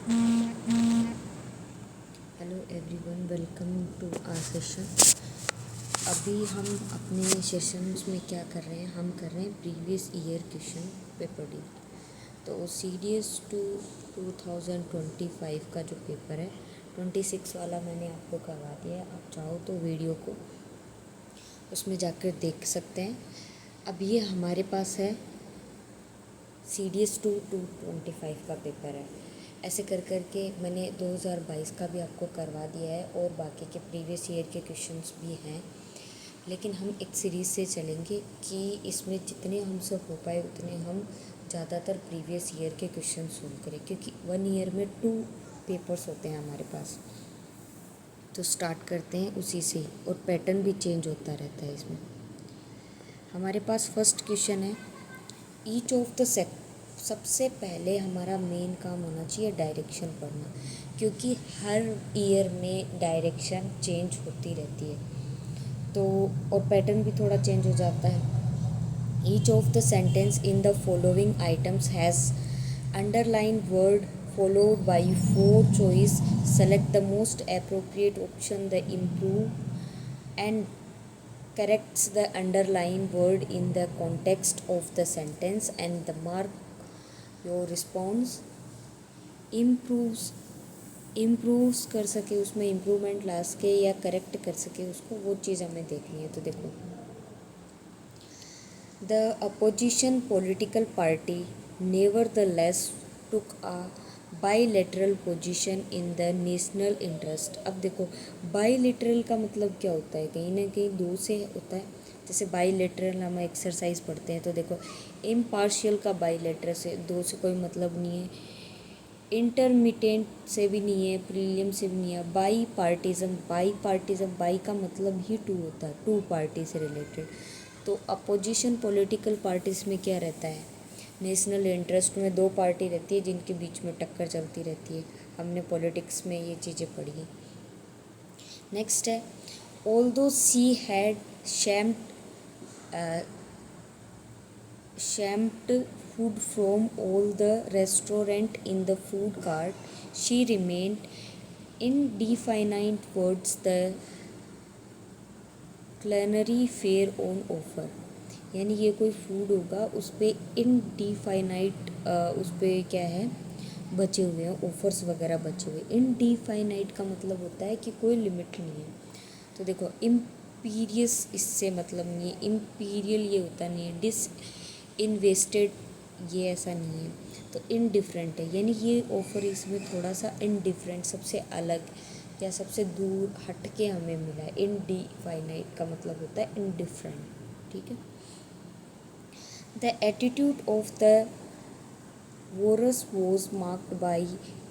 Hello everyone, welcome to our session. अभी हम अपने सेशंस में क्या कर रहे हैं, हम कर रहे हैं previous year question paper D. तो सी डी एस टू 2025 का जो पेपर है 26 वाला मैंने आपको करवा दिया है। आप चाहो तो वीडियो को उसमें जाकर देख सकते हैं। अब ये हमारे पास है सी डी एस टू 25 का पेपर है। ऐसे कर कर के मैंने 2022 का भी आपको करवा दिया है और बाकी के प्रीवियस ईयर के क्वेश्चंस भी हैं। लेकिन हम एक सीरीज़ से चलेंगे कि इसमें जितने हमसे हो पाए उतने हम ज़्यादातर प्रीवियस ईयर के क्वेश्चन सोल्व करें, क्योंकि 1 ईयर में 2 पेपर्स होते हैं हमारे पास। तो स्टार्ट करते हैं उसी से, और पैटर्न भी चेंज होता रहता है इसमें। हमारे पास फर्स्ट क्वेश्चन है ईच ऑफ द सबसे पहले हमारा मेन काम होना चाहिए डायरेक्शन पढ़ना, क्योंकि हर ईयर में डायरेक्शन चेंज होती रहती है। तो और पैटर्न भी थोड़ा चेंज हो जाता है। Each of the sentence in the following items has underline word followed by 4 choice. Select the most appropriate option. The improve and corrects the underlined word in the context of the sentence, and the mark your response improves कर सके, उसमें improvement ला सके या correct कर सके उसको, वो चीज़ हमें देखनी है। तो देखो, the opposition political party nevertheless took a bilateral position in the national interest। अब देखो, बाईलेटरल का मतलब क्या होता है, कहीं ना कहीं दो से होता है। जैसे बाईलेटरल हम एक्सरसाइज पढ़ते हैं, तो देखो इम्पार्शियल का बाईलेटरल से दो से कोई मतलब नहीं है, इंटरमिटेंट से भी नहीं है, प्रीलियम से भी नहीं है। बाई पार्टिज़म, बाई का मतलब ही टू होता है, टू पार्टी से रिलेटेड। तो अपोजिशन पॉलिटिकल पार्टीज़ में क्या रहता है, नेशनल इंटरेस्ट में दो पार्टी रहती है जिनके बीच में टक्कर चलती रहती है। हमने पॉलिटिक्स में ये चीज़ें पढ़ी। नेक्स्ट है although she had shamed food from all the restaurant in the food cart, she remained indefinite words the culinary fare on offer। यानी ये कोई फूड होगा, उस पर इनडिफाइनाइट उस पर क्या है, बचे हुए हैं ऑफर्स वगैरह बचे हुए। इनडिफाइनाइट का मतलब होता है कि कोई लिमिट नहीं है। तो देखो इम्पीरियस इससे मतलब नहीं है, इम्पीरियल ये होता नहीं है, डिस इन्वेस्टेड ये ऐसा नहीं है। तो इनडिफरेंट है, यानी ये ऑफ़र इसमें थोड़ा सा इनडिफरेंट, सबसे अलग या सबसे दूर हट के हमें मिला है। इनडिफाइनाइट का मतलब होता है इनडिफरेंट, ठीक है। The attitude of the vores was marked by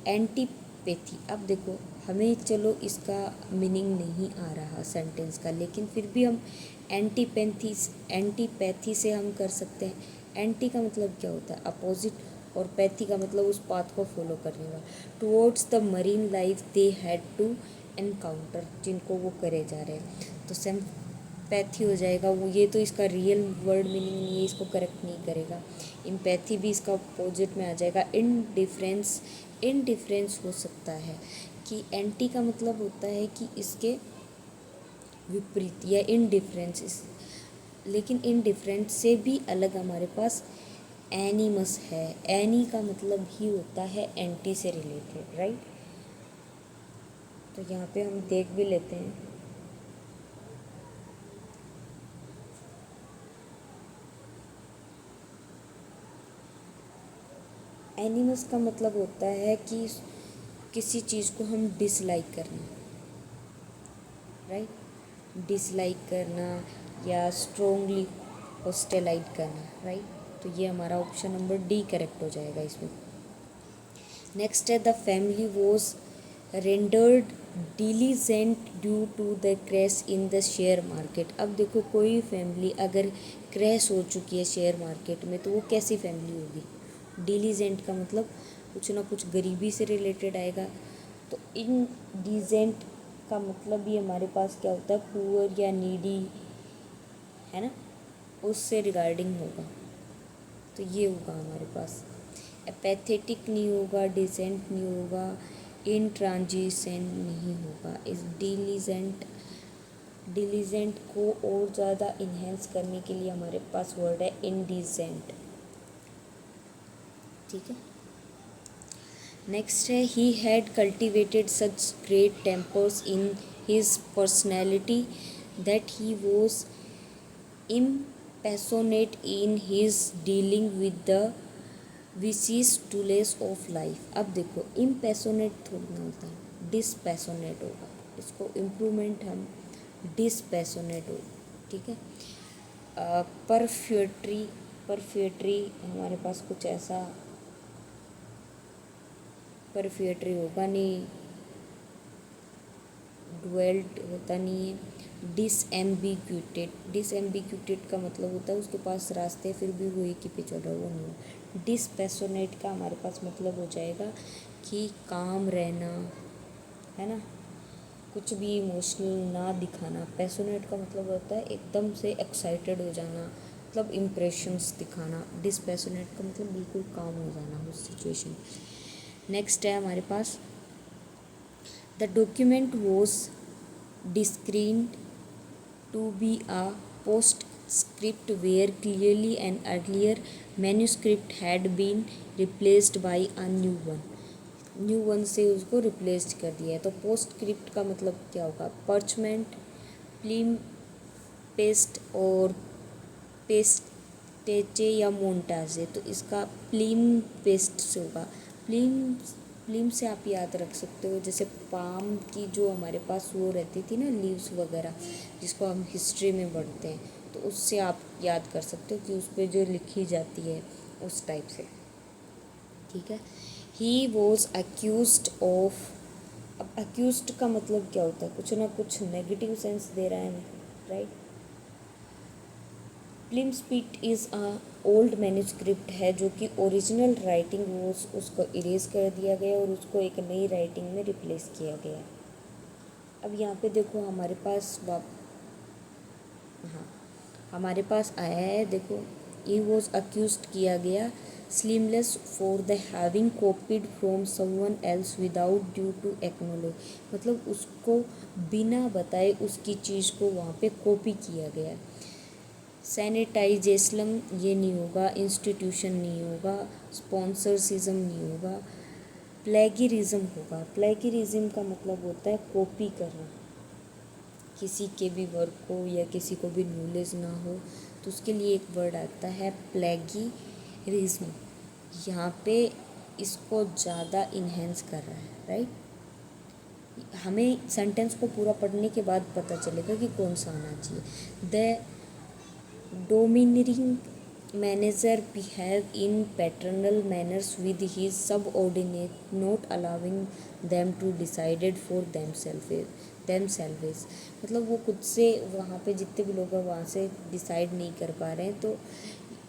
antipathy. अब देखो हमें, चलो इसका मीनिंग नहीं आ रहा सेंटेंस का, लेकिन फिर भी हम एंटीपैथी से हम कर सकते हैं। एंटी का मतलब क्या होता है, अपोजिट, और पैथी का मतलब उस पाथ को फॉलो करने वाला। Towards the marine life they had to encounter, जिनको वो करे जा रहे हैं। तो सिंपैथी हो जाएगा वो, ये तो इसका रियल वर्ड मीनिंग नहीं है, इसको करेक्ट नहीं करेगा। इम्पैथी भी इसका अपोजिट में आ जाएगा। इनडिफरेंस हो सकता है कि एंटी का मतलब होता है कि इसके विपरीत या इनडिफरेंस, लेकिन इनडिफरेंस से भी अलग हमारे पास एनिमस है। एनी का मतलब ही होता है एंटी से रिलेटेड, राइट। तो यहाँ पे हम देख भी लेते हैं। एनिमस का मतलब होता है कि किसी चीज़ को हम डिसलाइक करना, राइट, डिसलाइक करना या स्ट्रोंगली हॉस्टिलाइज करना, राइट। तो ये हमारा ऑप्शन नंबर डी करेक्ट हो जाएगा इसमें। नेक्स्ट है the family was rendered diligent due to the crash in the share market. अब देखो, कोई फैमिली अगर क्रैश हो चुकी है शेयर मार्केट में, तो वो कैसी फैमिली होगी। डिलीजेंट का मतलब कुछ ना कुछ गरीबी से रिलेटेड आएगा। तो इनडिजेंट का मतलब भी हमारे पास क्या होता है, पुअर या नीडी, है ना, उससे रिगार्डिंग होगा। तो ये होगा हमारे पास। एपैथेटिक नहीं होगा, डिसेंट नहीं होगा, इंट्रांजिशन नहीं होगा। इस डिलीजेंट को और ज़्यादा इन्हेंस करने के लिए हमारे पास वर्ड है इंडिजेंट। ठीक है। नेक्स्ट है he had cultivated such great tempers in his personality that he was impassionate in his dealing with the vicissitudes of life। अब देखो impassionate थोड़ी ना होता है, dispassionate होगा, इसको इम्प्रूवमेंट हम dispassionate हो। ठीक है। परफ्यूटरी हमारे पास कुछ ऐसा परफ्यूटरी होगा नहीं, डुएल्ट होता नहीं है। डिसएम्बिग्यूटेड का मतलब होता है उसके पास रास्ते फिर भी वो एक ही पे चल रहा है, वो नहीं। डिसपैशनेट का हमारे पास मतलब हो जाएगा कि काम रहना, है ना, कुछ भी इमोशनल ना दिखाना। पैशनेट का मतलब होता है एकदम से एक्साइटेड हो जाना, मतलब इम्प्रेशंस दिखाना। डिसपैशनेट का मतलब बिल्कुल काम हो जाना उस सिचुएशन। नेक्स्ट है हमारे पास the document was discerned to be a postscript where clearly an earlier manuscript had been replaced by a new one। New one से उसको रिप्लेस कर दिया है। तो पोस्टस्क्रिप्ट का मतलब क्या होगा? पर्चमेंट, प्लीम पेस्ट और पेस्टेचे या मोन्टाजे। तो इसका प्लीम पेस्ट से होगा। प्लीम से आप याद रख सकते हो, जैसे पाम की जो हमारे पास वो रहती थी ना, लीव्स वगैरह, जिसको हम हिस्ट्री में पढ़ते हैं, तो उससे आप याद कर सकते हो कि उस पर जो लिखी जाती है उस टाइप से। ठीक है। He was accused of. अब अक्यूज्ड का मतलब क्या होता है? कुछ ना कुछ नेगेटिव सेंस दे रहा है हमें, right. Palimpsest is a old manuscript है जो कि ओरिजिनल राइटिंग वो उसको इरेज कर दिया गया और उसको एक नई राइटिंग में रिप्लेस किया गया। अब यहाँ पे देखो हमारे पास हाँ हमारे पास आया है, देखो ही वॉज अक्यूज्ड किया गया shameless for the having copied from someone else without due to acknowledge. मतलब उसको बिना बताए उसकी चीज़ को वहाँ पे कॉपी किया गया। सैनिटाइजेशन ये नहीं होगा, इंस्टीट्यूशन नहीं होगा, स्पॉन्सरसिज्म नहीं होगा, प्लेगियरिज्म होगा। प्लेगियरिज्म का मतलब होता है कॉपी करना, किसी के भी वर्क को या किसी को भी नॉलेज ना हो तो उसके लिए एक वर्ड आता है प्लेगियरिज्म। यहाँ पे इसको ज़्यादा इन्हेंस कर रहा है, राइट। हमें सेंटेंस को पूरा पढ़ने के बाद पता चलेगा कि कौन सा आना चाहिए। The domineering manager behave in paternal manners with his subordinate, not allowing them to decide for themselves। मतलब वो खुद से वहाँ पे जितने भी लोग हैं वहाँ से डिसाइड नहीं कर पा रहे हैं, तो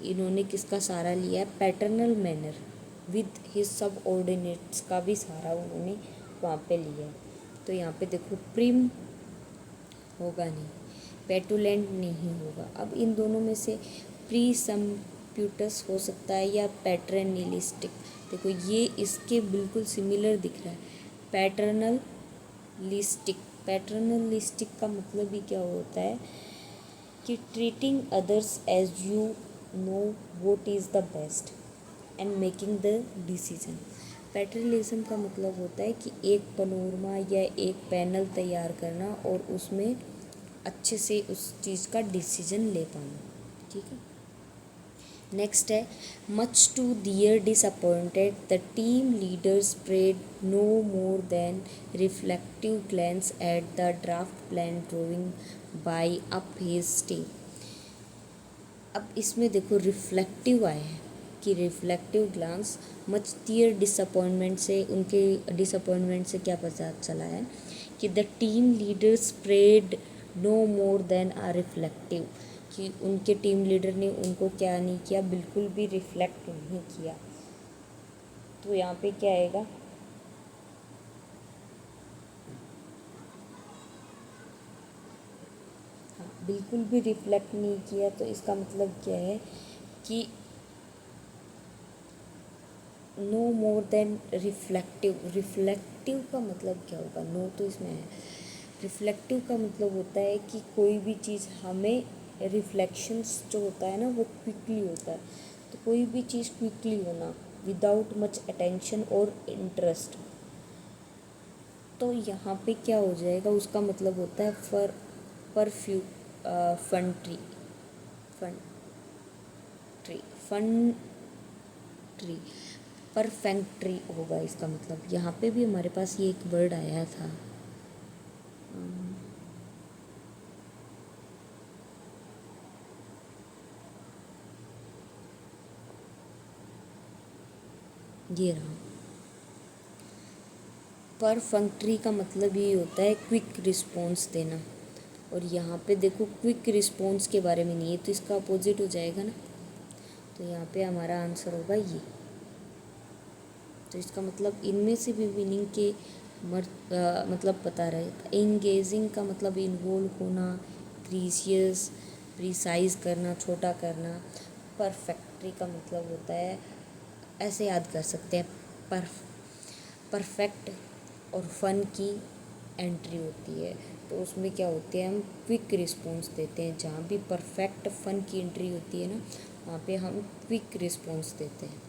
इन्होंने किसका सहारा लिया है? Paternal manner with his subordinates का भी सहारा उन्होंने वहाँ पे लिया है। तो यहाँ पे देखो प्रिम होगा नहीं, पेटुलेंट नहीं होगा। अब इन दोनों में से प्रीसम्प्यूटस हो सकता है या पैटर्नलिस्टिक। देखो ये इसके बिल्कुल सिमिलर दिख रहा है, पैटर्नलिस्टिक का मतलब ही क्या होता है कि treating others as you know what is the best and making the decision. Paternalism का मतलब होता है कि एक पनोरमा या एक पैनल तैयार करना और उसमें अच्छे से उस चीज़ का डिसीजन ले पाना। ठीक है। नेक्स्ट है much to their disappointed the team leader spread no more than reflective glance at the draft plan drawing by up his stay. अब इसमें देखो रिफ्लेक्टिव आया है कि reflective glance much their disappointment से, उनके डिसअपॉइंटमेंट से क्या पता चला है कि the team leader spread no more than a reflective, कि उनके टीम लीडर ने उनको क्या नहीं किया, बिल्कुल भी रिफ्लेक्ट नहीं किया। तो यहाँ पे क्या आएगा? हाँ, बिल्कुल भी रिफ्लेक्ट नहीं किया, तो इसका मतलब क्या है कि no more than reflective. Reflective का मतलब क्या होगा? नो तो इसमें है। रिफ्लेक्टिव का मतलब होता है कि कोई भी चीज़ हमें रिफ्लेक्शंस जो होता है ना वो क्विकली होता है। तो कोई भी चीज़ क्विकली होना विदाउट मच अटेंशन और इंटरेस्ट। तो यहाँ पे क्या हो जाएगा, उसका मतलब होता है fun tree fun tree fun tree perfunctory होगा इसका मतलब। यहाँ पे भी हमारे पास ये एक वर्ड आया था, ये रहा। परफेक्ट्री का मतलब ये होता है क्विक रिस्पॉन्स देना। और यहाँ पे देखो क्विक रिस्पॉन्स के बारे में नहीं है, तो इसका अपोजिट हो जाएगा ना। तो यहाँ पे हमारा आंसर होगा ये। तो इसका मतलब इनमें से भी मीनिंग के मतलब पता रहेगा। एंगेजिंग का मतलब इन्वॉल्व होना, ग्रीसियस प्रिसाइज करना, छोटा करना। परफेक्ट्री का मतलब होता है, ऐसे याद कर सकते हैं, परफेक्ट और फन की एंट्री होती है। तो उसमें क्या होते हैं, हम क्विक रिस्पॉन्स देते हैं। जहाँ भी परफेक्ट फन की एंट्री होती है ना, वहाँ पे हम क्विक रिस्पॉन्स देते हैं।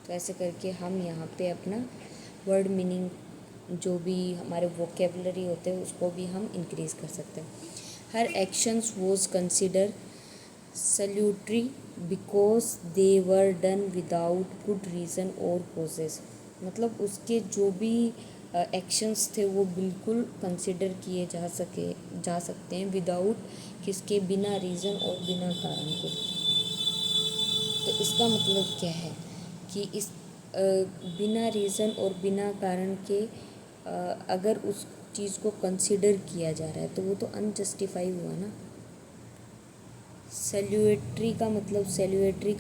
तो ऐसे करके हम यहाँ पे अपना वर्ड मीनिंग, जो भी हमारे वोकेबलरी होते हैं, उसको भी हम इंक्रीज़ कर सकते हैं। Her actions was consider salutary because they were done without good reason और कॉजेस। मतलब उसके जो भी एक्शंस थे वो बिल्कुल कंसिडर किए जा सकते हैं विदाउट किसके, बिना रीज़न और बिना कारण के। तो इसका मतलब क्या है कि इस बिना रीज़न और बिना कारण के अगर उस चीज़ को कंसिडर किया जा रहा है तो वो तो अनजस्टिफाई हुआ ना। सैल्यूटरी का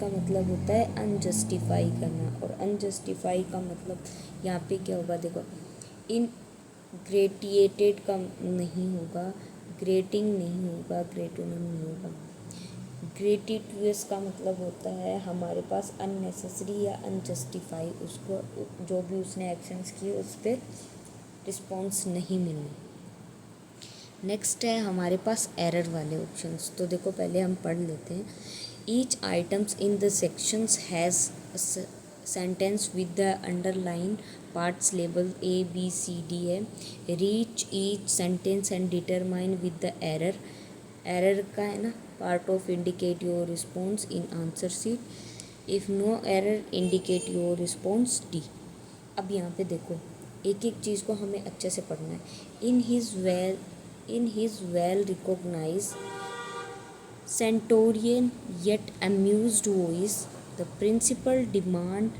मतलब होता है अनजस्टिफाई करना। और अनजस्टिफाई का मतलब यहाँ पे क्या होगा, देखो, इन ग्रेटिएटेड का नहीं होगा, ग्रेटिंग नहीं होगा, ग्रेटोनम नहीं होगा। ग्रेटिट्यूस का मतलब होता है हमारे पास अननेसेसरी या अनजस्टिफाई, उसको जो भी उसने एक्शंस किए उस पर रिस्पॉन्स नहीं मिलना। नेक्स्ट है हमारे पास एरर वाले ऑप्शंस। तो देखो पहले हम पढ़ लेते हैं। Each items in the sections has sentence with the underline parts label A B C D है। Reach each sentence and determine with the error. Error का है ना, part of indicate your response in answer sheet. If no error indicate your response D. अब यहाँ पे देखो एक एक चीज़ को हमें अच्छे से पढ़ना है। In his well recognise centurion yet amused voice the principal demand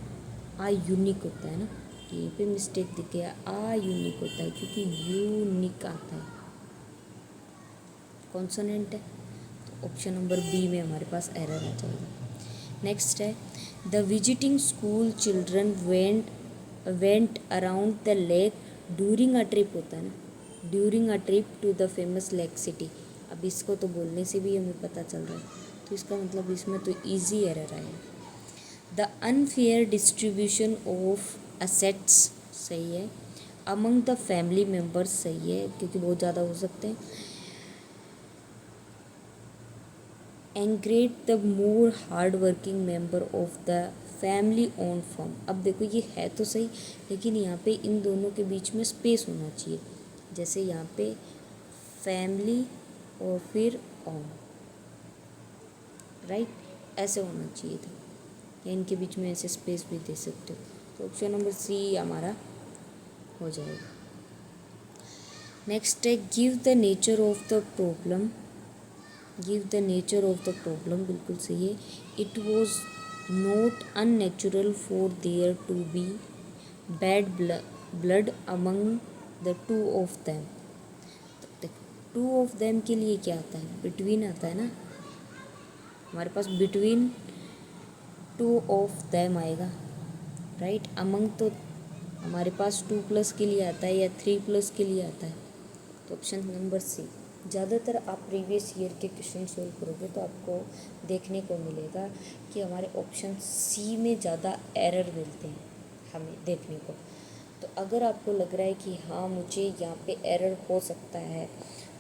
a unique होता है ना। ये पे मिस्टेक दिख गया, आ यूनिक होता है क्योंकि यूनिक आता है, कॉन्सोनेंट है। तो ऑप्शन नंबर बी में हमारे पास एरर आ जाएगा। नेक्स्ट है the visiting school children went around the lake during a trip होता है ना, during a trip to the famous lake city. अब इसको तो बोलने से भी हमें पता चल रहा है, तो इसका मतलब इसमें तो इजी एरर आएगा। The unfair distribution of assets सही है। अमंग द फैमिली मेम्बर्स सही है क्योंकि बहुत ज़्यादा हो सकते हैं। Ingrate the more hard working member of the family own firm. अब देखो ये है तो सही, लेकिन यहाँ पे इन दोनों के बीच में स्पेस होना चाहिए। जैसे यहाँ पे फैमिली और फिर ऑन, राइट, ऐसे होना चाहिए था, या इनके बीच में ऐसे स्पेस भी दे सकते हो। तो ऑप्शन नंबर सी हमारा हो जाएगा। नेक्स्ट है give the nature of the problem. Give the nature of the problem बिल्कुल सही है। It was not unnatural for there to be bad blood among the two of them. Two of them के लिए क्या आता है, between आता है ना, हमारे पास बिटवीन टू ऑफ दैम आएगा, राइट। अमंग तो हमारे पास 2+ के लिए आता है या 3+ के लिए आता है। तो ऑप्शन नंबर सी। ज़्यादातर आप प्रीवियस ईयर के क्वेश्चन सोल्व करोगे तो आपको देखने को मिलेगा कि हमारे ऑप्शन सी में ज़्यादा एरर मिलते हैं हमें देखने को। तो अगर आपको लग रहा है कि हाँ मुझे यहाँ पे एरर हो सकता है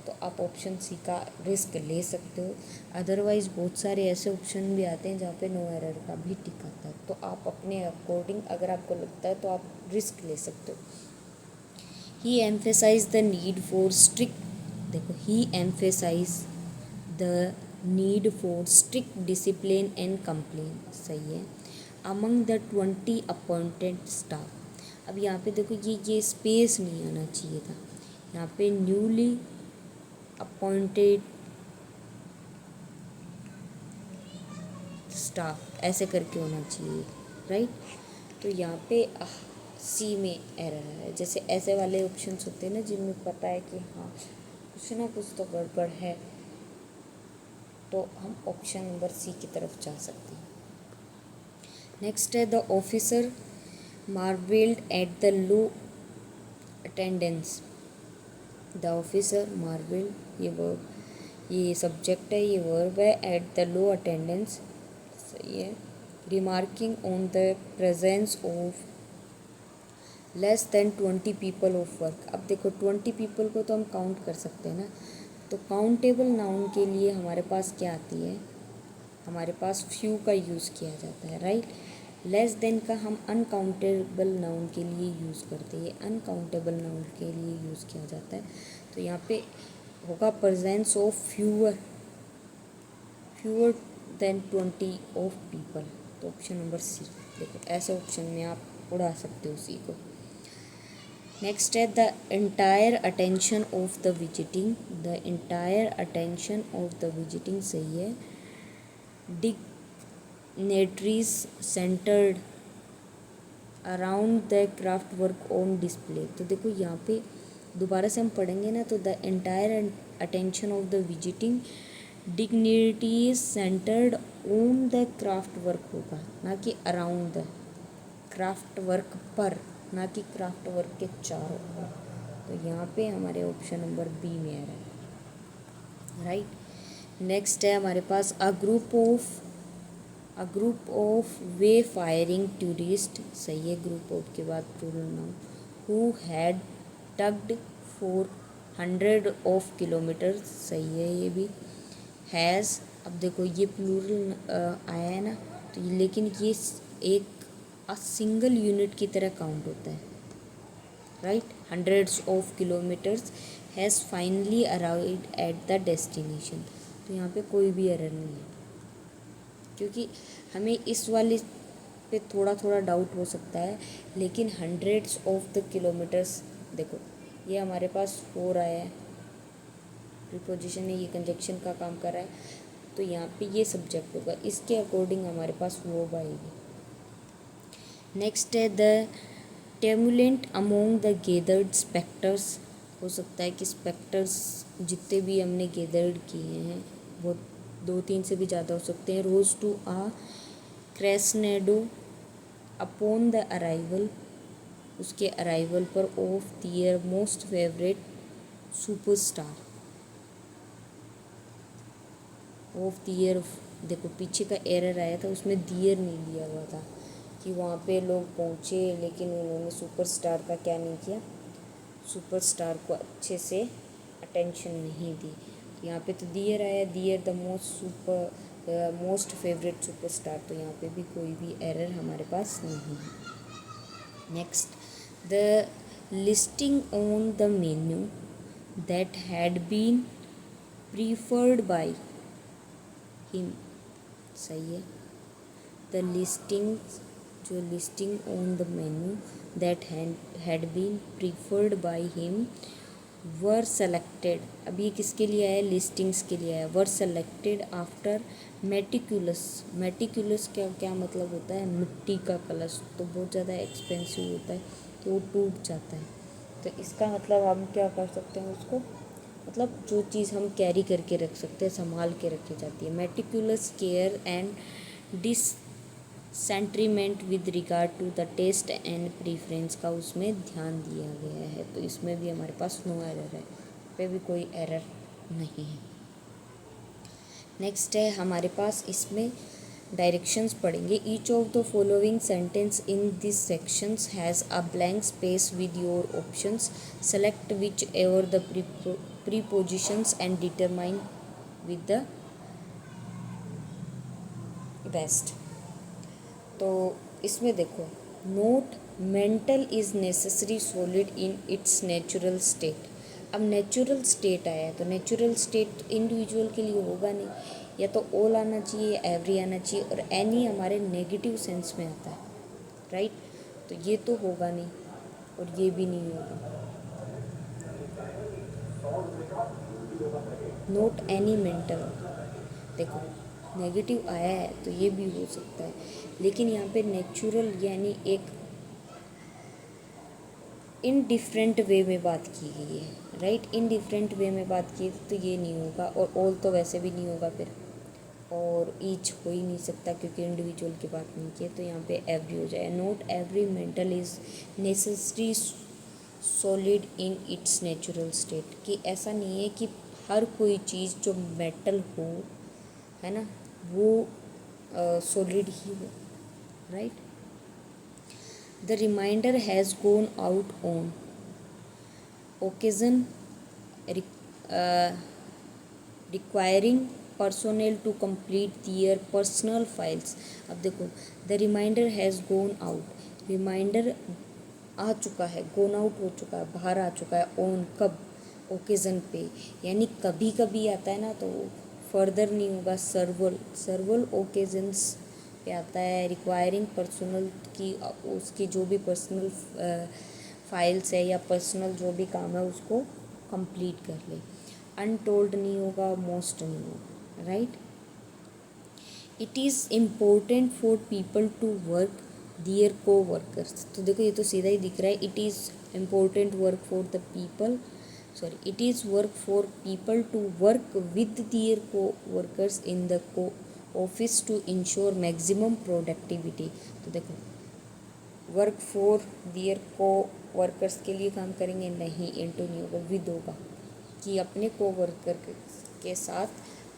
तो आप ऑप्शन सी का रिस्क ले सकते हो। अदरवाइज़ बहुत सारे ऐसे ऑप्शन भी आते हैं जहाँ पे नो एरर का भी टिक आता है, तो आप अपने अकॉर्डिंग अगर आपको लगता है तो आप रिस्क ले सकते हो। He emphasise the need for strict, देखो he emphasise the need for strict discipline and complain, सही है, अमंग द 20 अपॉइंटेड स्टाफ। अब यहाँ पे देखो ये स्पेस नहीं आना चाहिए था, यहाँ पे न्यूली अपॉइंटेड स्टाफ ऐसे करके होना चाहिए, राइट। तो यहाँ पे सी में एरर है। जैसे ऐसे वाले ऑप्शंस होते हैं ना जिनमें पता है कि हाँ कुछ ना कुछ तो गड़बड़ है, तो हम ऑप्शन नंबर सी की तरफ जा सकते हैं। नेक्स्ट है the officer marvelled at the low attendance. The officer marvelled, ये वर्ब, ये सब्जेक्ट है, ये वर्ब है, एट द लो अटेंडेंस, सही है, remarking on the presence of less than 20 people of work. अब देखो 20 पीपल को तो हम काउंट कर सकते हैं ना, तो काउंटेबल नाउन के लिए हमारे पास क्या आती है, हमारे पास फ्यू का यूज़ किया जाता है, राइट। लेस देन का हम अनकाउंटेबल नाउन के लिए यूज़ करते हैं, अनकाउंटेबल नाउन के लिए यूज़ किया जाता है। तो यहाँ पे होगा presence of fewer than 20 of people, तो ऑप्शन नंबर सी। देखो ऐसे ऑप्शन में आप उड़ा सकते हो सी को। नेक्स्ट है the entire attention of the visiting, the entire attention of the visiting, सही है, dignitaries centred around the craft work on display. तो देखो यहाँ पे दोबारा से हम पढ़ेंगे ना, तो the entire attention of the visiting dignities centred on the craft work होगा, ना कि अराउंड द क्राफ्ट वर्क पर, ना कि क्राफ्ट वर्क के चारों ओर। तो यहाँ पे हमारे ऑप्शन नंबर बी में आ रहा है, राइट। नेक्स्ट है हमारे पास a group of wayfaring tourist, सही है, ग्रुप ऑफ के बाद plural noun, who had tugged for 100 of kilometre, सही है ये भी, हैज़। अब देखो ये प्लूरल आया है ना, तो लेकिन ये एक सिंगल यूनिट की तरह काउंट होता है, right. Hundreds of kilometres has finally arrived at the destination. तो यहाँ पे कोई भी एरर नहीं है, क्योंकि हमें इस वाले पे थोड़ा थोड़ा डाउट हो सकता है, लेकिन हंड्रेड्स ऑफ द किलोमीटर्स, देखो ये हमारे पास 4 आया है, प्रीपोजिशन है, ये कंजक्शन का काम कर रहा है, तो यहाँ पे ये सब्जेक्ट होगा, इसके अकॉर्डिंग हमारे पास वर्ब आएगी। नेक्स्ट है the temulent among the gathered spectators. हो सकता है कि स्पेक्टर्स जितने भी हमने गेदर्ड किए हैं वो 2-3 से भी ज़्यादा हो सकते हैं। Rose to a crescendo upon the arrival, उसके अराइवल पर, of their most favourite superstar, of their. देखो पीछे का एरर आया था, उसमें दियर नहीं दिया हुआ था कि वहाँ पे लोग पहुँचे, लेकिन उन्होंने सुपरस्टार का क्या नहीं किया, सुपरस्टार को अच्छे से अटेंशन नहीं दी। तो यहाँ पे तो दियर आया, दियर द मोस्ट फेवरेट सुपरस्टार, तो यहाँ पे भी कोई भी एरर हमारे पास नहीं है। Next, the listing on the menu that had been preferred by him, सही है, द लिस्टिंग, जो listing on the menu that had been preferred by him were selected. अब ये किसके लिए आया, लिस्टिंग्स के लिए आया। Were selected after meticulous, meticulous क्या क्या मतलब होता है, मिट्टी का कलश, तो बहुत ज़्यादा एक्सपेंसिव होता है, तो वो टूट जाता है। तो इसका मतलब हम क्या कर सकते हैं उसको, मतलब जो चीज़ हम कैरी करके रख सकते हैं, संभाल के रखी जाती है। Meticulous care and discernment with regard to the taste and preference का उसमें ध्यान दिया गया है, तो इसमें भी हमारे पास नो एरर है, पे भी कोई एरर नहीं है। नेक्स्ट है हमारे पास, इसमें डायरेक्शंस पढ़ेंगे। Each of the following sentence in this sections has a blank space with your options, select which ever the prepositions and determine with the best. तो इसमें देखो, note mental is necessary solid in its natural state. अब natural state आया है तो natural state individual के लिए होगा नहीं, या तो ऑल आना चाहिए या एवरी आना चाहिए, और एनी हमारे नेगेटिव सेंस में आता है, राइट। तो ये तो होगा नहीं और ये भी नहीं होगा। नोट एनी मेंटल, देखो नेगेटिव आया है तो ये भी हो सकता है, लेकिन यहाँ पे नेचुरल यानी एक इन डिफरेंट वे में बात की गई है, राइट। इन डिफरेंट वे में बात की तो ये नहीं होगा, और ऑल तो वैसे भी नहीं होगा फिर, और ईच हो ही नहीं सकता क्योंकि इंडिविजुअल की बात नहीं की, तो यहाँ पे एवरी हो जाए। Not every mental is necessary solid in its natural state, कि ऐसा नहीं है कि हर कोई चीज़ जो मेटल हो, है ना, वो सॉलिड ही हो, right. The remainder has gone out on occasion requiring personnel to complete their personal files। अब देखो, the remainder has gone out, reminder आ चुका है, गोन आउट हो चुका है, बाहर आ चुका है, ऑन कब, ओकेज़न पे, यानी कभी कभी आता है ना, तो फर्दर नहीं होगा, सर्वल ओकेजन्स पे आता है। रिक्वायरिंग पर्सनल की, उसकी जो भी पर्सनल फाइल्स है या पर्सनल जो भी काम है उसको कंप्लीट कर ले। अनटोल्ड नहीं होगा, मोस्ट नहीं होगा, right. It is important for people to work there को वर्कर्स। तो देखो ये तो सीधा ही दिख रहा है, it is important work for the people, sorry it is work for people to work with their को workers in the co office to ensure maximum productivity. तो देखो, वर्क फॉर दियर को वर्कर्स के लिए काम करेंगे, नहीं, इनटू नहीं होगा, विद होगा, कि अपने को वर्कर के साथ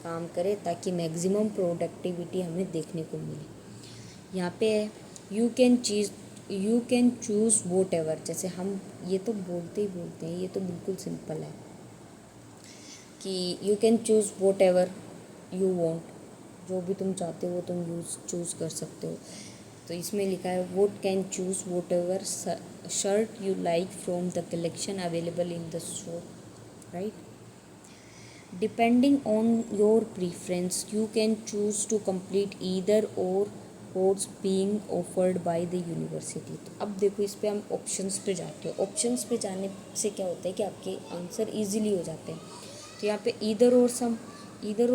काम करे ताकि मैक्सिमम प्रोडक्टिविटी हमें देखने को मिले। यहाँ पे है you can choose vote ever. जैसे हम ये तो बोलते ही बोलते हैं, ये तो बिल्कुल सिंपल है कि you can choose vote ever you want, जो भी तुम चाहते हो तुम चूज़ कर सकते हो। तो इसमें लिखा है vote can choose vote ever shirt you like from the collection available in the shop, right. Depending on your preference, you can choose to complete either or course being offered by the university। तो अब देखो, इस पे हम options पे जाते हैं। Options पे जाने से क्या होता है कि आपके आंसर इजीली हो जाते हैं। तो यहाँ पे ईदर और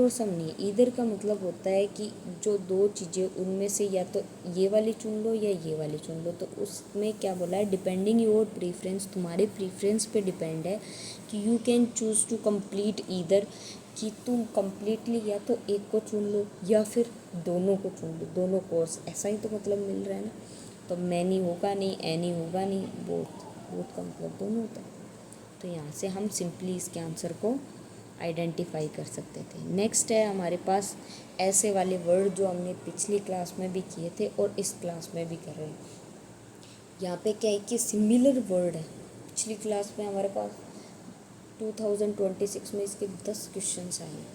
सम नहीं है। ईदर का मतलब होता है कि जो दो चीज़ें उनमें से या तो ये वाली चुन लो या ये वाली चुन लो। तो उसमें क्या बोला है, डिपेंडिंग योर प्रेफरेंस, तुम्हारे प्रेफरेंस पे डिपेंड है कि you can choose to complete either, कि तुम कम्प्लीटली या तो एक को चुन लो या फिर दोनों को चुन लो, दोनों कोर्स, ऐसा ही तो मतलब मिल रहा है ना। तो मैनी होगा नहीं, एनी होगा नहीं, बोथ का मतलब दोनों होता है। तो यहाँ से हम सिंपली इसके आंसर को आइडेंटिफाई कर सकते थे। नेक्स्ट है हमारे पास ऐसे वाले वर्ड जो हमने पिछली क्लास में भी किए थे और इस क्लास में भी कर रहे हैं। यहाँ पे क्या है कि सिमिलर वर्ड है। पिछली क्लास में हमारे पास 2026 में इसके 10 क्वेश्चंस आए हैं,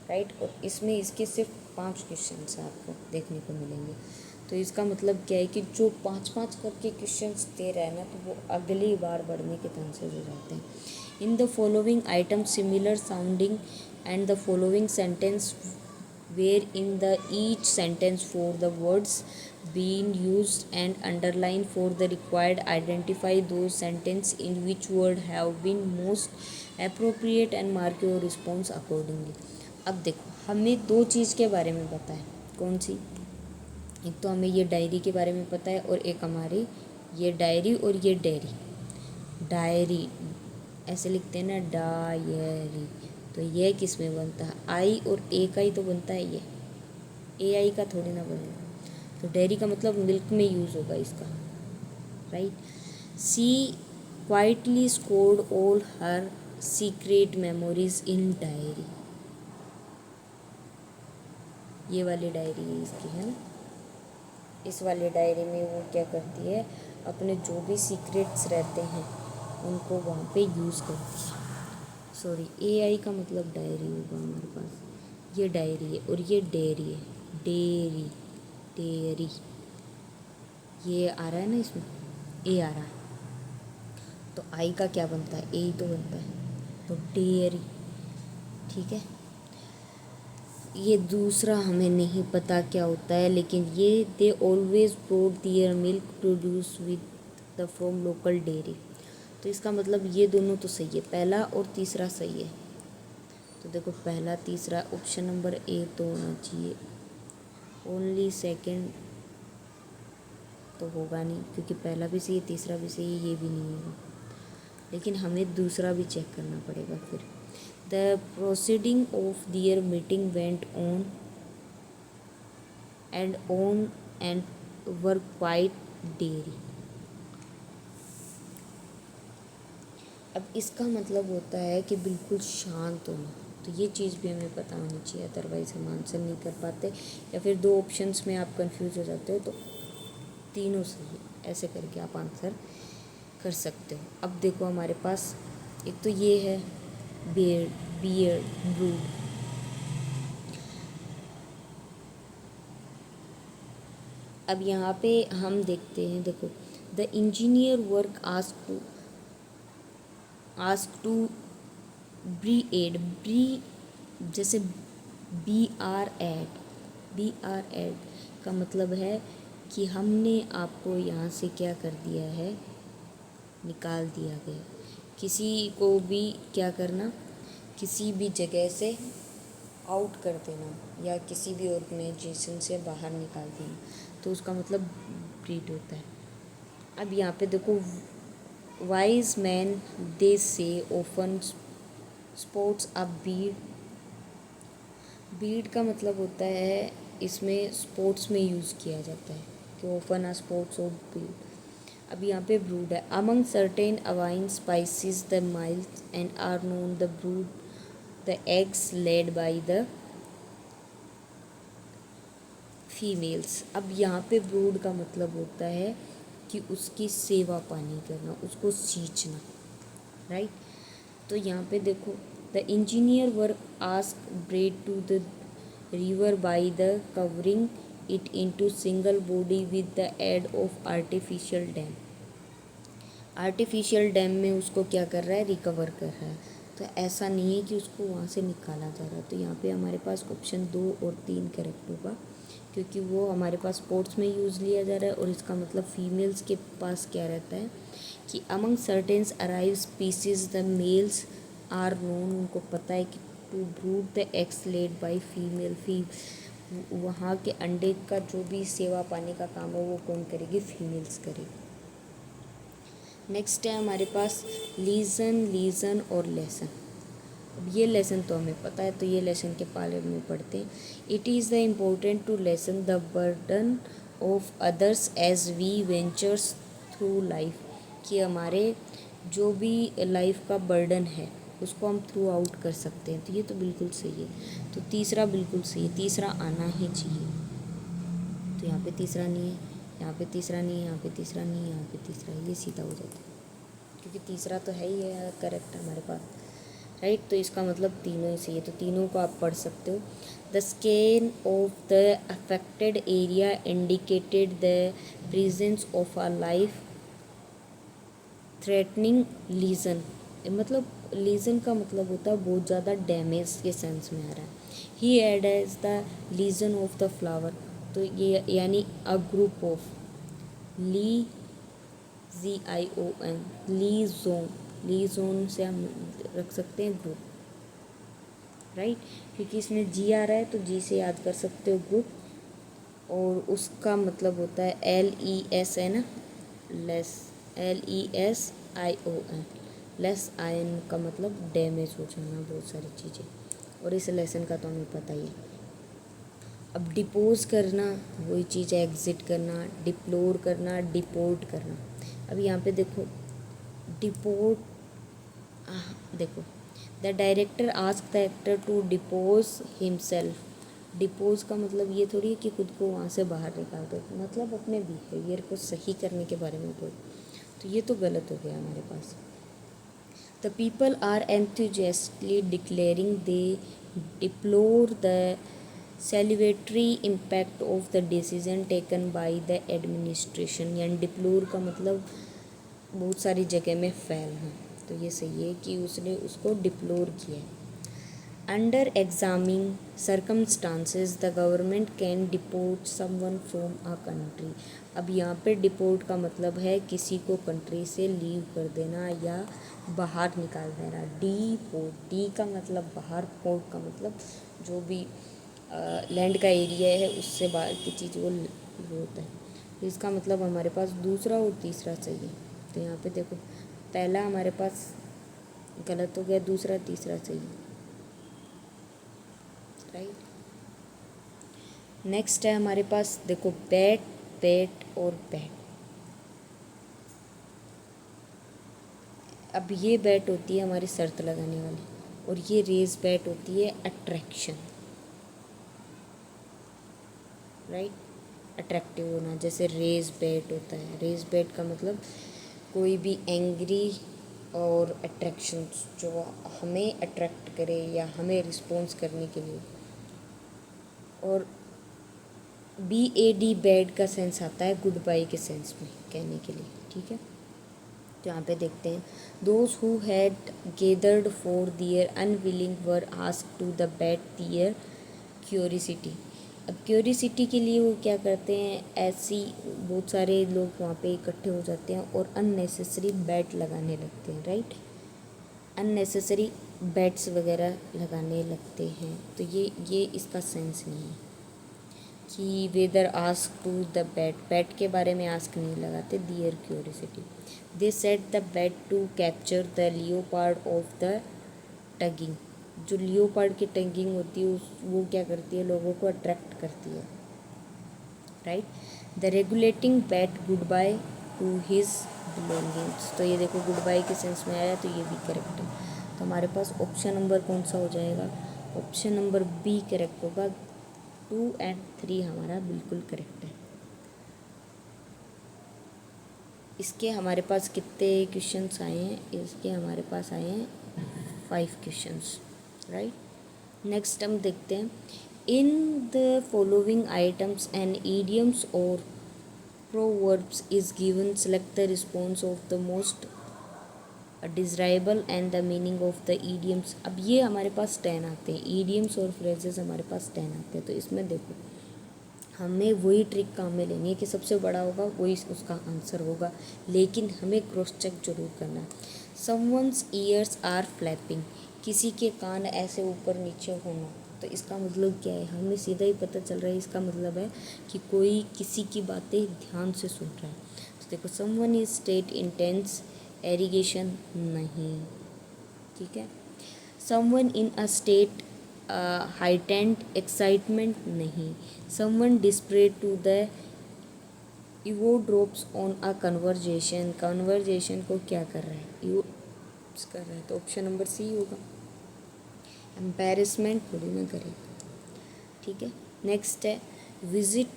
राइट, और इसमें इसके सिर्फ 5 क्वेश्चंस आपको देखने को मिलेंगे। तो इसका मतलब क्या है कि जो 5-5 करके क्वेश्चंस दे रहा है ना, तो वो अगली बार बढ़ने के चांसेस हो जाते हैं। In the following item similar sounding and the following sentence where in the each sentence for the words being used and underline for the required, identify those sentence in which word have been most appropriate and mark your response accordingly। अब देखो, हमें दो चीज़ के बारे में पता है। कौन सी? एक तो हमें ये डायरी के बारे में पता है, और एक हमारी ये डायरी और ये डेयरी। डायरी ऐसे लिखते हैं ना, डायरी, तो ये किस में बनता है? आई और ए का ही तो बनता है, ये ए आई का थोड़ी ना बनेगा। तो डेयरी का मतलब मिल्क में यूज़ होगा इसका, right. She quietly scored all her secret memories in diary. ये वाली डायरी है इसकी, है ना। इस वाली डायरी में वो क्या करती है, अपने जो भी सीक्रेट्स रहते हैं उनको वहाँ पे यूज़ करती है। सॉरी, AI का मतलब डायरी होगा हमारे पास। ये डायरी है और ये डेयरी है, डेयरी, डेयरी। ये आ रहा है ना, इसमें ए आ रहा है, तो आई का क्या बनता है, ए तो बनता है, तो डेयरी। ठीक है। ये दूसरा हमें नहीं पता क्या होता है, लेकिन ये they always brought their milk produce with the from local dairy. तो इसका मतलब ये दोनों तो सही है, पहला और तीसरा सही है। तो देखो पहला तीसरा ऑप्शन नंबर ए तो होना चाहिए, ओनली सेकंड तो होगा नहीं, क्योंकि पहला भी सही है तीसरा भी सही है, ये भी नहीं होगा। लेकिन हमें दूसरा भी चेक करना पड़ेगा फिर। The proceeding of their meeting went on and were quite dreary. अब इसका मतलब होता है कि बिल्कुल शांत होना, तो ये चीज़ भी हमें पता होनी चाहिए, अदरवाइज़ हम आंसर नहीं कर पाते, या फिर दो ऑप्शंस में आप कंफ्यूज हो जाते हो, तो तीनों सही है, ऐसे करके आप आंसर कर सकते हो। अब देखो हमारे पास एक तो ये है बियर्ड ब्रूड। अब यहाँ पे हम देखते हैं, देखो the engineer work ask to brie, जैसे बी आर एड का मतलब है कि हमने आपको यहाँ से क्या कर दिया है, निकाल दिया गया। किसी को भी क्या करना, किसी भी जगह से आउट कर देना, या किसी भी ऑर्गेनाइजेशन से बाहर निकाल देना, तो उसका मतलब ब्रीड होता है। अब यहाँ पे देखो, वाइज मैन दे से ओफन स्पोर्ट्स अ बीड। बीड का मतलब होता है, इसमें स्पोर्ट्स में यूज़ किया जाता है कि often a sports of bead. अब यहाँ पे ब्रूड है, among certain avian species the males and are known the brood the eggs laid by the females. अब यहाँ पे ब्रूड का मतलब होता है कि उसकी सेवा पानी करना, उसको सींचना, राइट। तो यहाँ पे देखो, the engineer work ask bread to the river by the covering it into single body with the aid of artificial dam. Artificial dam में उसको क्या कर रहा है, रिकवर कर रहा है। तो ऐसा नहीं है कि उसको वहाँ से निकाला जा रहा है। तो यहाँ पे हमारे पास ऑप्शन 2 और 3 करेक्ट होगा, क्योंकि वो हमारे पास स्पोर्ट्स में यूज़ लिया जा रहा है, और इसका मतलब फीमेल्स के पास क्या रहता है कि among certains arrive species the males are known, उनको पता है कि to brood the eggs laid by female. वहाँ के अंडे का जो भी सेवा पानी का काम है वो कौन करेगी, फीमेल्स करेगी। नेक्स्ट है हमारे पास लीजन और लेसन। अब ये लेसन तो हमें पता है, तो ये लेसन के बारे में पढ़ते हैं। It is the important to lessen the burden of others as we ventures through life, कि हमारे जो भी लाइफ का बर्डन है उसको हम थ्रू आउट कर सकते हैं। तो ये तो बिल्कुल सही है, तो तीसरा बिल्कुल सही है, तीसरा आना ही चाहिए। तो यहाँ पे तीसरा नहीं है, यहाँ पे तीसरा नहीं है, यहाँ पे तीसरा नहीं है, यहाँ पे तीसरा है, ये सीधा हो जाता है, क्योंकि तीसरा तो है ही है करेक्ट हमारे पास, राइट। तो इसका मतलब तीनों ही सही है, तो तीनों को आप पढ़ सकते हो। The scan of the affected area indicated the presence of a life threatening lesion. मतलब लीजन का मतलब होता है बहुत ज़्यादा डैमेज के सेंस में आ रहा है। He add as the legion of the flower, तो ये यानी a group of LEZION, legion से हम रख सकते हैं ग्रुप, राइट, क्योंकि इसमें जी आ रहा है तो जी से याद कर सकते हो ग्रुप, और उसका मतलब होता है LES है ना, लेस, LESION, लेस आयन का मतलब डैमेज हो जाना बहुत सारी चीज़ें, और इस लेसन का तो हमें पता ही है। अब डिपोज करना वही चीज़ है, एग्जिट करना, डिप्लोर करना, डिपोर्ट करना। अब यहाँ पे देखो डिपोर्ट देखो, the director ask the actor to depose himself. Depose का मतलब ये थोड़ी है कि खुद को वहाँ से बाहर निकाल दो, मतलब अपने बिहेवियर को सही करने के बारे में बोल। तो ये तो गलत हो गया हमारे पास। The people are enthusiastically declaring they deplore the salutary impact of the decision taken by the administration। यानी डिप्लोर का मतलब बहुत सारी जगह में फैलना, तो ये सही है कि उसने उसको डिप्लोर किया है। Under examining circumstances the government can deport someone from a country. अब यहाँ पे डिपोर्ट का मतलब है किसी को कंट्री से लीव कर देना या बाहर निकाल देना। डिपोर्ट, डी का मतलब बाहर, पोर्ट का मतलब जो भी लैंड का एरिया है उससे बाहर की चीज़ वो होता है। तो इसका मतलब हमारे पास दूसरा और तीसरा चाहिए। तो यहाँ पे देखो, पहला हमारे पास गलत हो गया, दूसरा तीसरा चाहिए, राइट। नेक्स्ट है हमारे पास, देखो, बैट, बैट और बैट। अब ये बैट होती है हमारी शर्त लगाने वाली, और ये रेस बैट होती है अट्रैक्शन, राइट। अट्रैक्टिव होना, जैसे रेस बैट होता है। रेस बैट का मतलब कोई भी एंग्री और अट्रैक्शन जो हमें अट्रैक्ट करे या हमें रिस्पॉन्स करने के लिए। और BAD बैड का सेंस आता है गुड बाय के सेंस में कहने के लिए, ठीक है। तो यहाँ पे देखते हैं, those who had gathered for their unveiling were ask to the bat their curiosity. अब क्यूरिसिटी के लिए वो क्या करते हैं, ऐसी बहुत सारे लोग वहाँ पे इकट्ठे हो जाते हैं और अननेसेसरी बैट लगाने लगते हैं, राइट। अननेसेसरी बैट्स वगैरह लगाने लगते हैं। तो ये इसका सेंस नहीं है कि whether ask to the bat, bat के बारे में आस्क नहीं लगाते, their curiosity. They set the bat to capture the leopard of the tagging. जो लियोपार्ड की टगिंग होती है वो क्या करती है, लोगों को अट्रैक्ट करती है, right. The regulating bat good by two his belongings. तो ये देखो, गुड बाय के सेंस में आया, तो ये भी करेक्ट है। तो हमारे पास ऑप्शन नंबर कौन सा हो जाएगा, ऑप्शन नंबर बी करेक्ट होगा। 2 और 3 हमारा बिल्कुल करेक्ट है। इसके हमारे पास कितने क्वेश्चंस आए हैं, इसके हमारे पास आए हैं 5 क्वेश्चंस, राइट। नेक्स्ट हम देखते हैं, in the following items and idioms और proverbs is given, select the response of the most desirable and the meaning of the idioms. अब ये हमारे पास 10 आते हैं, ईडियम्स और फ्रेजेस हमारे पास 10 आते हैं। तो इसमें देखो, हमें वही ट्रिक काम में लेनी है कि सबसे बड़ा होगा वही उसका आंसर होगा, लेकिन हमें क्रॉस चेक जरूर करना है। समवन्स ईयर्स आर फ्लैपिंग, किसी के कान ऐसे ऊपर नीचे होना, तो इसका मतलब क्या है, हमें सीधा ही पता चल रहा है, इसका मतलब है कि कोई किसी की बातें ध्यान से सुन रहा है। तो देखो, someone is state intense irrigation नहीं, ठीक है। Someone in a state heightened excitement नहीं। Someone displayed to the eavesdrops on a conversation, conversation को क्या कर रहा है, इवो कर रहा है, तो ऑप्शन नंबर सी होगा। एम्पेरसमेंट थोड़ी ना करेगा, ठीक है। नेक्स्ट है visit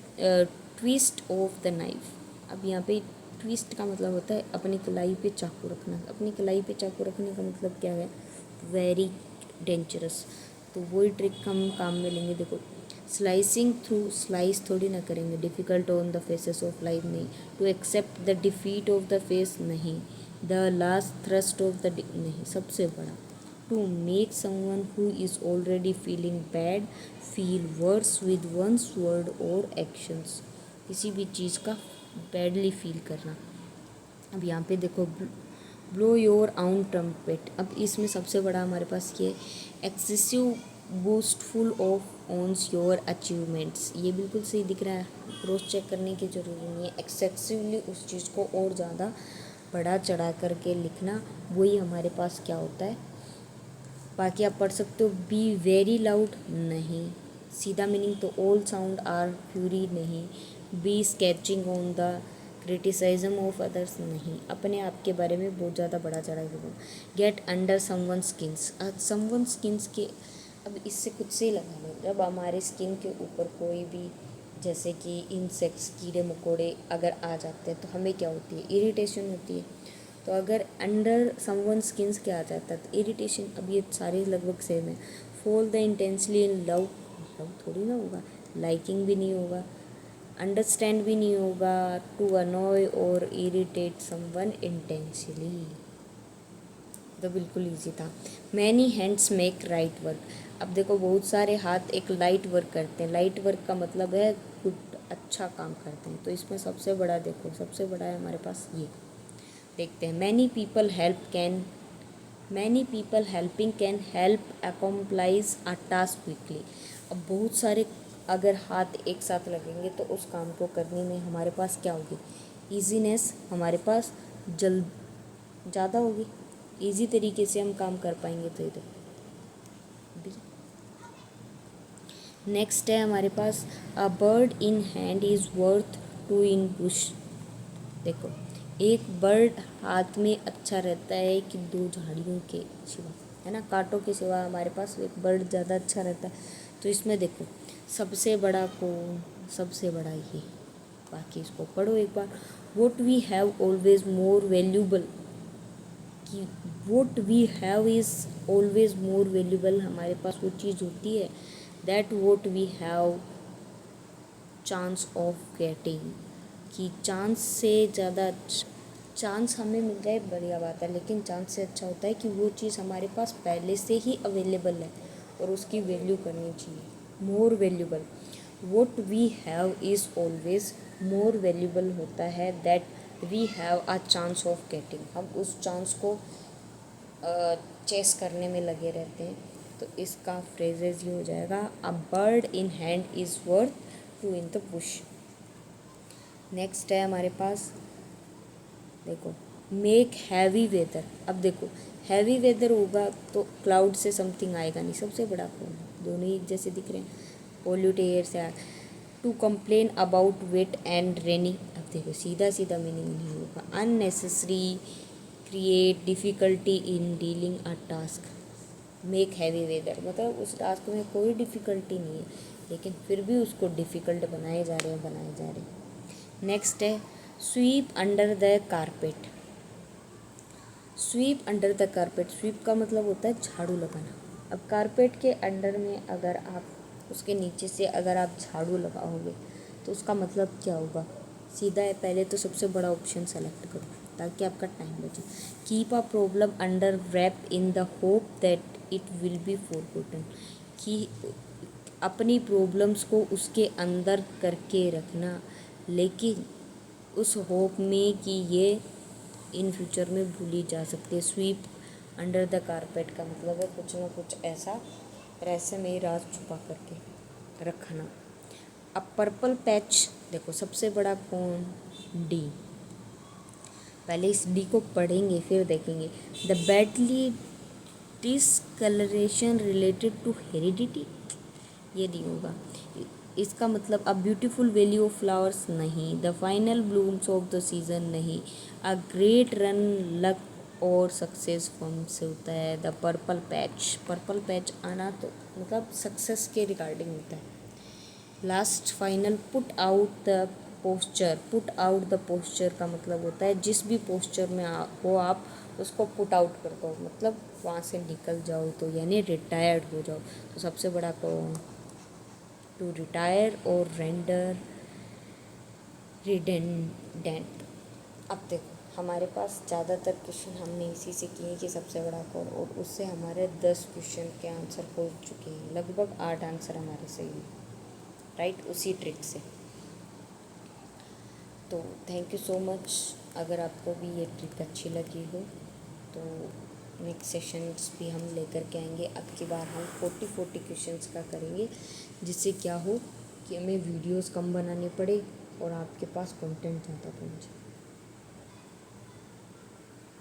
twist of the knife. अब यहाँ पे ट्विस्ट का मतलब होता है अपनी कलाई पे चाकू रखना। अपनी कलाई पे चाकू रखने का मतलब क्या है, वेरी डेंजरस। तो वही ट्रिक हम काम में लेंगे। देखो, स्लाइसिंग थ्रू, स्लाइस थोड़ी ना करेंगे। Difficult on the faces of life नहीं। To accept the defeat of the face नहीं। The last thrust of the नहीं। सबसे बड़ा, to make someone who is already feeling bad feel worse with one's word और actions. किसी भी चीज़ का badly feel करना। अब यहाँ पे देखो, ब्लो योर आउन ट्रम्पेट। अब इसमें सबसे बड़ा हमारे पास ये एक्सेसिव बूस्टफुल ऑफ ऑन्स योर अचीवमेंट्स। ये बिल्कुल सही दिख रहा है, क्रॉस चेक करने की ज़रूरत नहीं है। एक्सेसिवली उस चीज़ को और ज़्यादा बढ़ा चढ़ा करके लिखना, वही हमारे पास क्या होता है। बाकी आप पढ़ सकते हो, बी वेरी लाउड नहीं। सीधा मीनिंग तो ऑल साउंड आर फ्यूरी नहीं। Be sketching on the criticism of others नहीं, अपने आप के बारे में बहुत ज़्यादा बड़ा चढ़ा के बोलना। Get under someone skins, someone skins के, अब इससे खुद से ही लगा लो, जब हमारे स्किन के ऊपर कोई भी जैसे कि इंसेक्ट्स, कीड़े मकोड़े अगर आ जाते हैं तो हमें क्या होती है, इरिटेशन होती है। तो अगर अंडर समवन स्किन्स के आ जाता है तो इरिटेशन, अब ये सारे लगभग सेम है। Fall the intensely in love, love थोड़ी ना होगा, लाइकिंग भी नहीं होगा, अंडरस्टैंड भी नहीं होगा, टू अनॉय और इरिटेट समवन इंटेंशली, तो बिल्कुल ईजी था। Many hands make right work, अब देखो बहुत सारे हाथ एक लाइट वर्क करते हैं, लाइट वर्क का मतलब है गुड, अच्छा काम करते हैं। तो इसमें सबसे बड़ा देखो, सबसे बड़ा है हमारे पास ये, देखते हैं। Many people helping can help accomplish a task quickly, अब बहुत सारे अगर हाथ एक साथ लगेंगे तो उस काम को करने में हमारे पास क्या होगी, ईजीनेस, हमारे पास जल्द ज़्यादा होगी, इजी तरीके से हम काम कर पाएंगे। तो इधर नेक्स्ट है हमारे पास, a bird in hand is worth two in bush, देखो एक बर्ड हाथ में अच्छा रहता है कि दो झाड़ियों के सिवा, है ना, कांटों के सिवा हमारे पास एक बर्ड ज़्यादा अच्छा रहता है। तो इसमें देखो सबसे बड़ा कौन, सबसे बड़ा ये, बाकी इसको पढ़ो एक बार। What we have always more valuable, कि what we have is always more valuable, हमारे पास वो चीज़ होती है, that what we have chance of getting, कि चांस से ज़्यादा, चांस हमें मिल जाए बढ़िया बात है, लेकिन चांस से अच्छा होता है कि वो चीज़ हमारे पास पहले से ही अवेलेबल है और उसकी वैल्यू करनी चाहिए। More valuable, what we have is always more valuable होता है, that we have a chance of getting, हम उस चांस को चेस करने में लगे रहते हैं। तो इसका फ्रेजेस ये हो जाएगा, a bird in hand is worth two in the bush. Next है हमारे पास, देखो मेक हैवी वेदर, अब देखो हैवी वेदर होगा तो क्लाउड से समथिंग आएगा नहीं, सबसे बड़ा कौन है, दोनों ही एक जैसे दिख रहे हैं, पोल्यूट एयर से। To complain about wet and rainy, अब देखो सीधा सीधा मीनिंग नहीं होगा, unnecessary create difficulty in dealing a task, make heavy weather मतलब उस टास्क में कोई डिफ़िकल्टी नहीं है लेकिन फिर भी उसको डिफ़िकल्ट बनाए जा रहे हैं। नेक्स्ट है sweep under the carpet, sweep under the carpet, sweep का मतलब होता है झाड़ू लगाना। अब कारपेट के अंडर में अगर आप, उसके नीचे से अगर आप झाड़ू लगाओगे तो उसका मतलब क्या होगा, सीधा है, पहले तो सबसे बड़ा ऑप्शन सेलेक्ट करो ताकि आपका टाइम बचे। Keep a problem under wrap in the hope that it will be forgotten, कि अपनी प्रॉब्लम्स को उसके अंदर करके रखना लेकिन उस होप में कि ये इन फ्यूचर में भूली जा सकती है। स्वीप अंडर द कारपेट का मतलब है कुछ ना कुछ ऐसा रहस्य में राज छुपा करके रखना। अब पर्पल पैच, देखो सबसे बड़ा कौन, डी, पहले इस डी को पढ़ेंगे फिर देखेंगे। The badly discoloration related to heredity, ये नहीं होगा, इसका मतलब a beautiful valley of flowers नहीं, the final blooms of the season नहीं, अ ग्रेट रन लक और सक्सेस फॉर्म से होता है। द पर्पल पैच आना तो मतलब सक्सेस के रिगार्डिंग होता है। Last final put out the posture का मतलब होता है जिस भी पोस्चर में हो आप उसको पुट आउट कर दो, मतलब वहाँ से निकल जाओ, तो यानी रिटायर्ड हो जाओ। तो सबसे बड़ा कौन, टू रिटायर और रेंडर रिडेंडेंट। अब देखो हमारे पास ज़्यादातर क्वेश्चन हमने इसी से किए कि सबसे बड़ा कौन, और उससे हमारे 10 क्वेश्चन के आंसर हो चुके हैं, लगभग 8 आंसर हमारे सही हैं, राइट, उसी ट्रिक से। तो थैंक यू सो मच, अगर आपको भी ये ट्रिक अच्छी लगी हो तो नेक्स्ट सेशंस भी हम लेकर के आएंगे। अब की बार हम 40 क्वेश्चंस का करेंगे जिससे क्या हो कि हमें वीडियोस कम बनाने पड़े और आपके पास कंटेंट ज़्यादा पहुँचे।